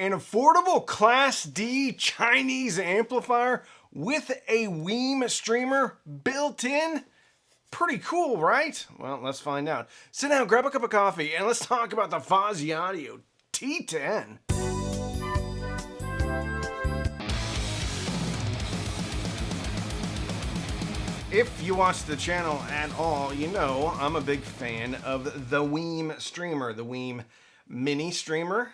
An affordable Class D Chinese amplifier with a Wiim streamer built in? Pretty cool, right? Well, let's find out. Sit down, grab a cup of coffee, and let's talk about the Fosi Audio T10. If you watch the channel at all, you know I'm a big fan of the Wiim streamer, the Wiim Mini streamer,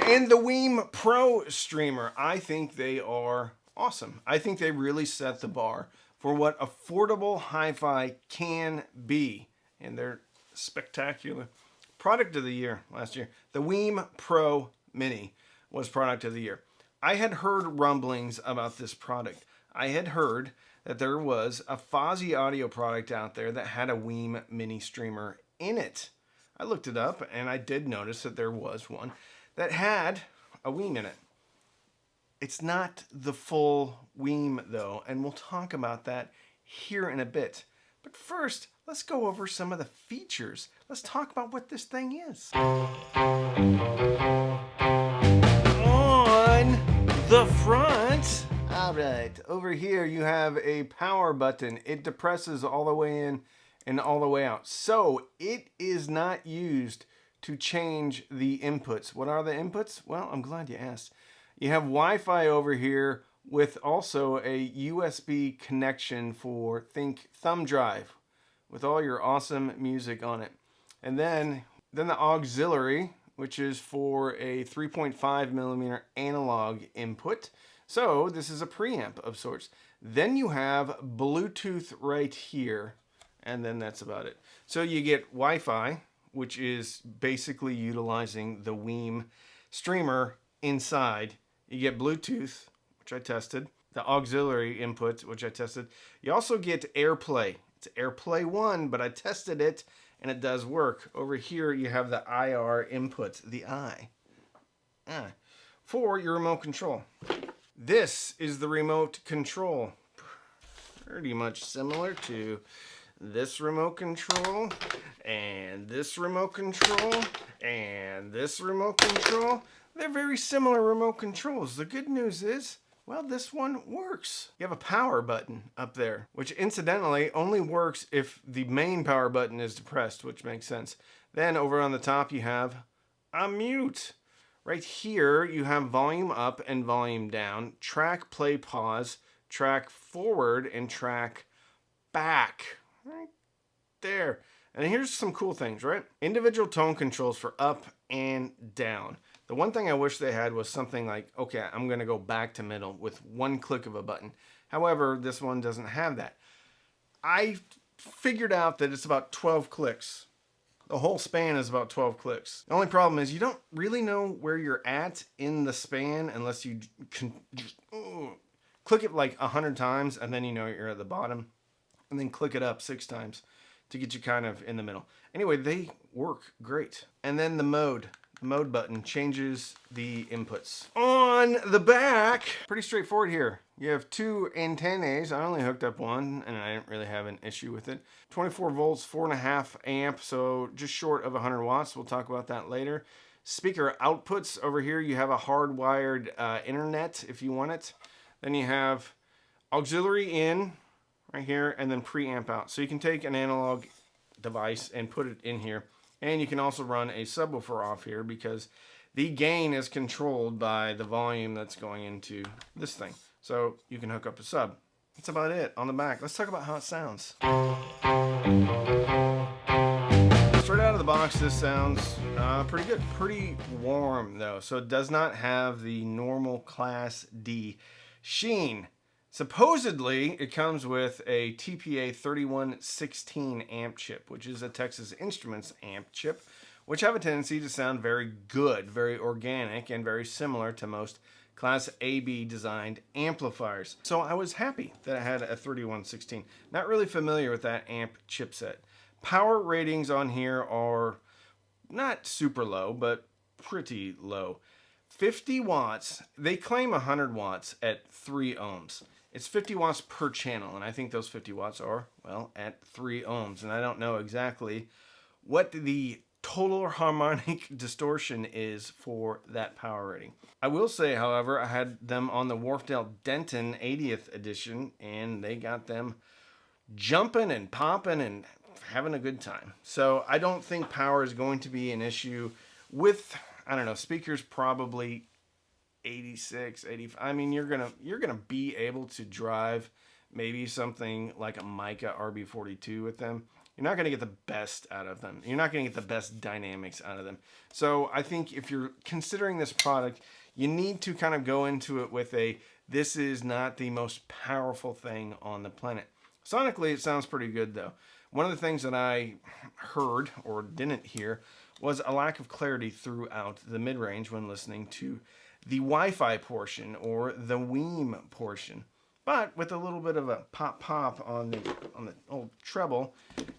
and the Wiim Pro streamer. I think they are awesome. I think they really set the bar for what affordable hi-fi can be, and they're spectacular. Product of the year last year, the Wiim Pro Mini was product of the year. I had heard rumblings about this product. I had heard that there was a Fosi Audio product out there that had a Wiim Mini streamer in it. I looked it up and I did notice that there was one that had a Wiim in it. It's not the full Wiim though, and we'll talk about that here in a bit. But first, let's go over some of the features. Let's talk about what this thing is. On the front, all right, over here you have a power button. It depresses all the way in and all the way out. So it is not used to change the inputs. What are the inputs? Well, I'm glad you asked. You have Wi-Fi over here with also a USB connection for, think, thumb drive with all your awesome music on it. And then the auxiliary, which is for a 3.5 millimeter analog input. So this is a preamp of sorts. Then you have Bluetooth right here, and then that's about it. So you get Wi-Fi, which is basically utilizing the Wiim streamer inside. You get Bluetooth, which I tested, the auxiliary input, which I tested. You also get AirPlay. It's AirPlay 1, but I tested it, and it does work. Over here, you have the IR input, the I, for your remote control. This is the remote control. Pretty much similar to this remote control, and this remote control, and this remote control. They're very similar remote controls. The good news is, well, this one works. You have a power button up there, which incidentally only works if the main power button is depressed, which makes sense. Then over on the top you have a mute. Right here you have volume up and volume down, track, play, pause, track forward, and track back. Right there. And here's some cool things, right? Individual tone controls for up and down. The one thing I wish they had was something like, okay, I'm going to go back to middle with one click of a button. However, this one doesn't have that. I figured out that it's about 12 clicks. The whole span is about 12 clicks. The only problem is you don't really know where you're at in the span unless you can click it like 100 times and then you know you're at the bottom, and then click it up 6 times to get you kind of in the middle. Anyway, they work great. And then the mode button changes the inputs. On the back, pretty straightforward here. You have 2 antennas. I only hooked up one and I didn't really have an issue with it. 24 volts, 4.5 amp, so just short of 100 watts. We'll talk about that later. Speaker outputs over here. You have a hardwired internet if you want it. Then you have auxiliary in right here and then preamp out. So you can take an analog device and put it in here. And you can also run a subwoofer off here because the gain is controlled by the volume that's going into this thing. So you can hook up a sub. That's about it on the back. Let's talk about how it sounds. Straight out of the box, this sounds pretty good. Pretty warm though. So it does not have the normal Class D sheen. Supposedly, it comes with a TPA 3116 amp chip, which is a Texas Instruments amp chip, which have a tendency to sound very good, very organic, and very similar to most Class AB designed amplifiers. So I was happy that I had a 3116. Not really familiar with that amp chipset. Power ratings on here are not super low, but pretty low. 50 watts. They claim 100 watts at 3 ohms. It's 50 watts per channel, and I think those 50 watts are, well, at 3 ohms. And I don't know exactly what the total harmonic distortion is for that power rating. I will say, however, I had them on the Wharfdale Denton 80th edition, and they got them jumping and popping and having a good time. So I don't think power is going to be an issue with, I don't know, speakers probably 86, 85. I mean, you're gonna be able to drive maybe something like a Mica RB42 with them. You're not going to get the best out of them. You're not going to get the best dynamics out of them. So I think if you're considering this product, you need to kind of go into it with this is not the most powerful thing on the planet. Sonically, it sounds pretty good though. One of the things that I heard or didn't hear was a lack of clarity throughout the mid-range when listening to the Wi-Fi portion or the Wiim portion. But with a little bit of a pop on the old treble,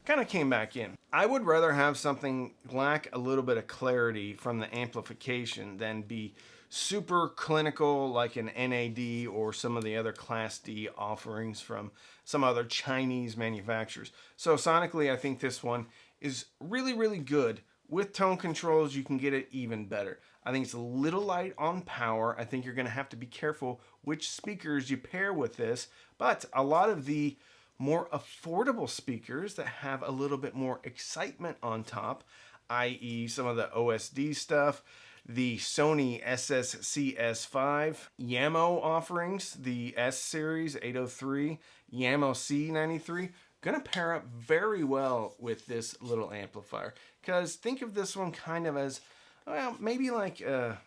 kind of came back in. I would rather have something lack a little bit of clarity from the amplification than be super clinical like an NAD or some of the other Class D offerings from some other Chinese manufacturers. So sonically, I think this one is really, really good. With tone controls, you can get it even better. I think it's a little light on power. I think you're going to have to be careful which speakers you pair with this. But a lot of the more affordable speakers that have a little bit more excitement on top, i.e. some of the OSD stuff, the Sony SSCS5, Yamo offerings, the S series 803, Yamo C93, going to pair up very well with this little amplifier. Because think of this one kind of as, well, maybe like a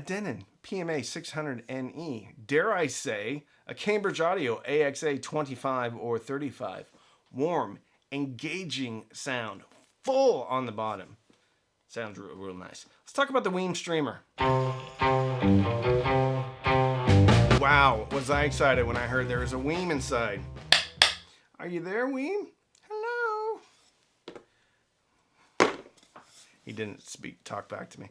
Denon PMA 600NE. Dare I say, a Cambridge Audio AXA 25 or 35. Warm, engaging sound, full on the bottom. Sounds real nice. Let's talk about the Wiim Streamer. Wow, was I excited when I heard there was a Wiim inside. Are you there, Wiim? Hello. He didn't talk back to me.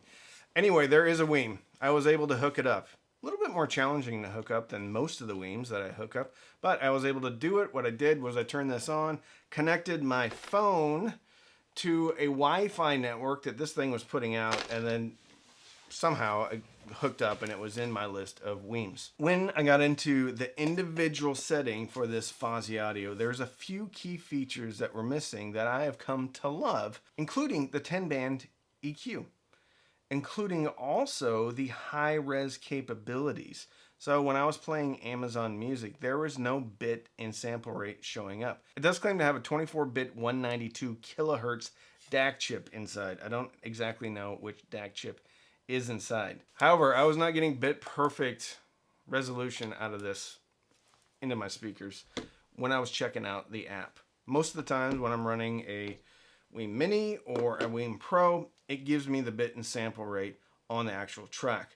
Anyway, there is a Wiim. I was able to hook it up. A little bit more challenging to hook up than most of the Wiims that I hook up, but I was able to do it. What I did was I turned this on, connected my phone to a Wi-Fi network that this thing was putting out, and then somehow I hooked up and it was in my list of Wiims. When I got into the individual setting for this Fosi Audio, there's a few key features that were missing that I have come to love, including the 10-band EQ, including also the high-res capabilities. So when I was playing Amazon Music, there was no bit in sample rate showing up. It does claim to have a 24-bit 192 kilohertz DAC chip inside. I don't exactly know which DAC chip is inside. However, I was not getting bit perfect resolution out of this into my speakers when I was checking out the app. Most of the times when I'm running a Wiim Mini or a Wiim Pro, it gives me the bit and sample rate on the actual track.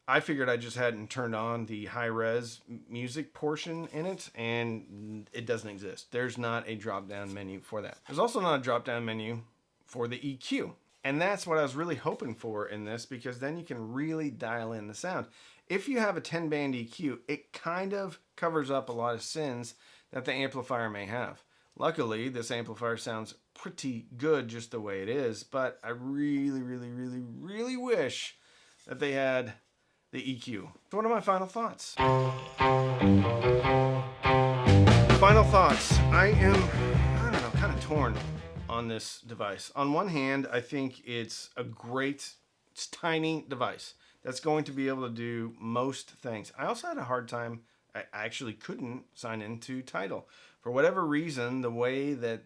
I figured I just hadn't turned on the high-res music portion in it, and it doesn't exist. There's not a drop-down menu for that. There's also not a drop-down menu for the EQ. And that's what I was really hoping for in this, because then you can really dial in the sound. If you have a 10-band EQ, it kind of covers up a lot of sins that the amplifier may have. Luckily, this amplifier sounds pretty good just the way it is, but I really, really, really, really wish that they had the EQ. So what are my final thoughts? Final thoughts. I don't know, kind of torn on this device. On one hand, I think it's a great, it's tiny device that's going to be able to do most things. I also had a hard time, I actually couldn't sign into Tidal. For whatever reason, the way that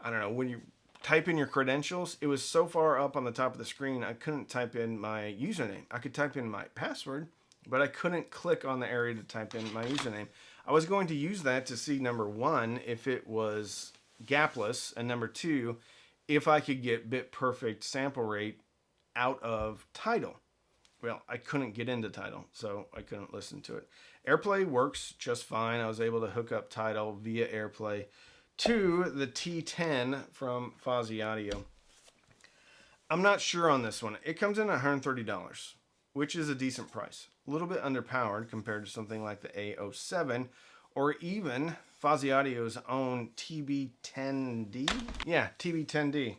I don't know, when you type in your credentials, it was so far up on the top of the screen, I couldn't type in my username. I could type in my password, but I couldn't click on the area to type in my username. I was going to use that to see, number one, if it was gapless, and number two, if I could get bit perfect sample rate out of Tidal. Well, I couldn't get into Tidal, so I couldn't listen to it. AirPlay works just fine. I was able to hook up Tidal via AirPlay to the T10 from Fosi Audio. I'm not sure on this one. It comes in at $130, which is a decent price. A little bit underpowered compared to something like the A07 or even Fosi Audio's own TB10D. Yeah, TB10D.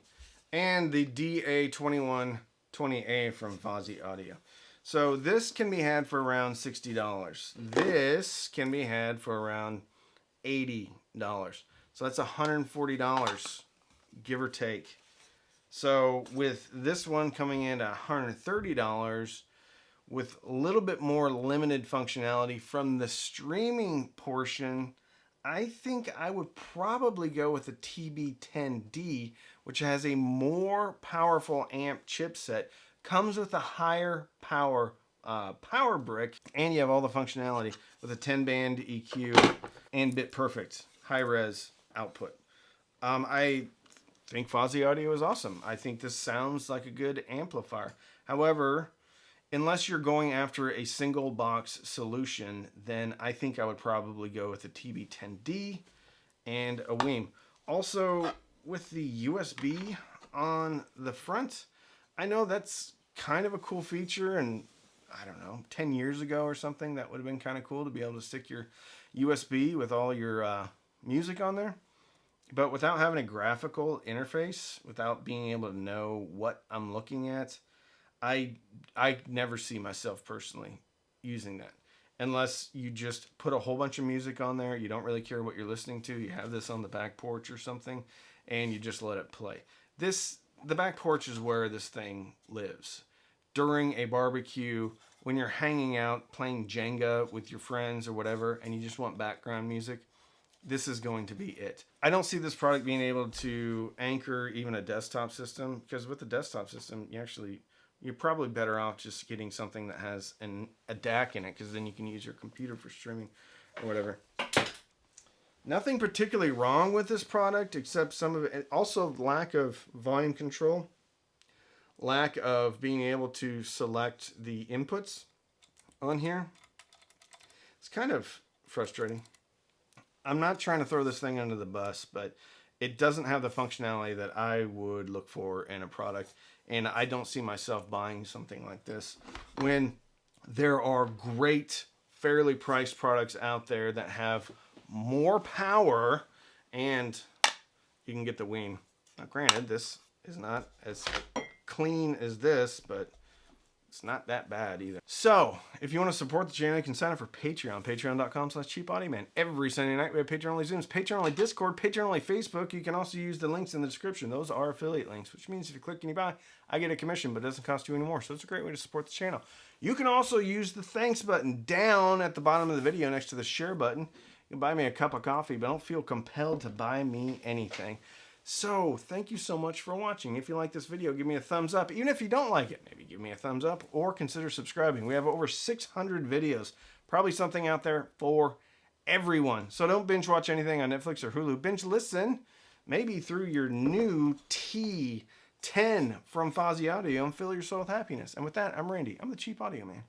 and the DA2120A from Fosi Audio. So this can be had for around $60. This can be had for around $80. So that's $140, give or take. So with this one coming in at $130, with a little bit more limited functionality from the streaming portion, I think I would probably go with the TB10D, which has a more powerful amp chipset, comes with a higher power brick, and you have all the functionality with a 10-band EQ and bit perfect high res output. I think Fosi Audio is awesome. I think this sounds like a good amplifier. However, unless you're going after a single box solution, then I think I would probably go with a TB10D and a Wiim. Also, with the USB on the front, I know that's kind of a cool feature, and I don't know, 10 years ago or something, that would have been kind of cool to be able to stick your USB with all your music on there. But without having a graphical interface, without being able to know what I'm looking at, I never see myself personally using that. Unless you just put a whole bunch of music on there, you don't really care what you're listening to, you have this on the back porch or something, and you just let it play. The back porch is where this thing lives. During a barbecue, when you're hanging out, playing Jenga with your friends or whatever, and you just want background music, this is going to be it. I don't see this product being able to anchor even a desktop system, because with the desktop system, you're probably better off just getting something that has a DAC in it, because then you can use your computer for streaming or whatever. Nothing particularly wrong with this product, except some of it. Also, lack of volume control. Lack of being able to select the inputs on here. It's kind of frustrating. I'm not trying to throw this thing under the bus, but it doesn't have the functionality that I would look for in a product. And I don't see myself buying something like this when there are great, fairly priced products out there that have more power, and you can get the Wiim. Now, granted, this is not as clean as this, but it's not that bad either. So, if you want to support the channel, you can sign up for Patreon. Patreon.com/CheapAudioMan. Every Sunday night, we have Patreon-only Zooms, Patreon-only Discord, Patreon-only Facebook. You can also use the links in the description. Those are affiliate links, which means if you click and you buy, I get a commission, but it doesn't cost you any more. So it's a great way to support the channel. You can also use the thanks button down at the bottom of the video next to the share button. You can buy me a cup of coffee, but don't feel compelled to buy me anything. So, thank you so much for watching. If you like this video, give me a thumbs up. Even if you don't like it, maybe give me a thumbs up or consider subscribing. We have over 600 videos. Probably something out there for everyone. So don't binge watch anything on Netflix or Hulu. Binge listen, maybe through your new T10 from Fosi Audio, and fill your soul with happiness. And with that, I'm Randy. I'm the Cheap Audio Man.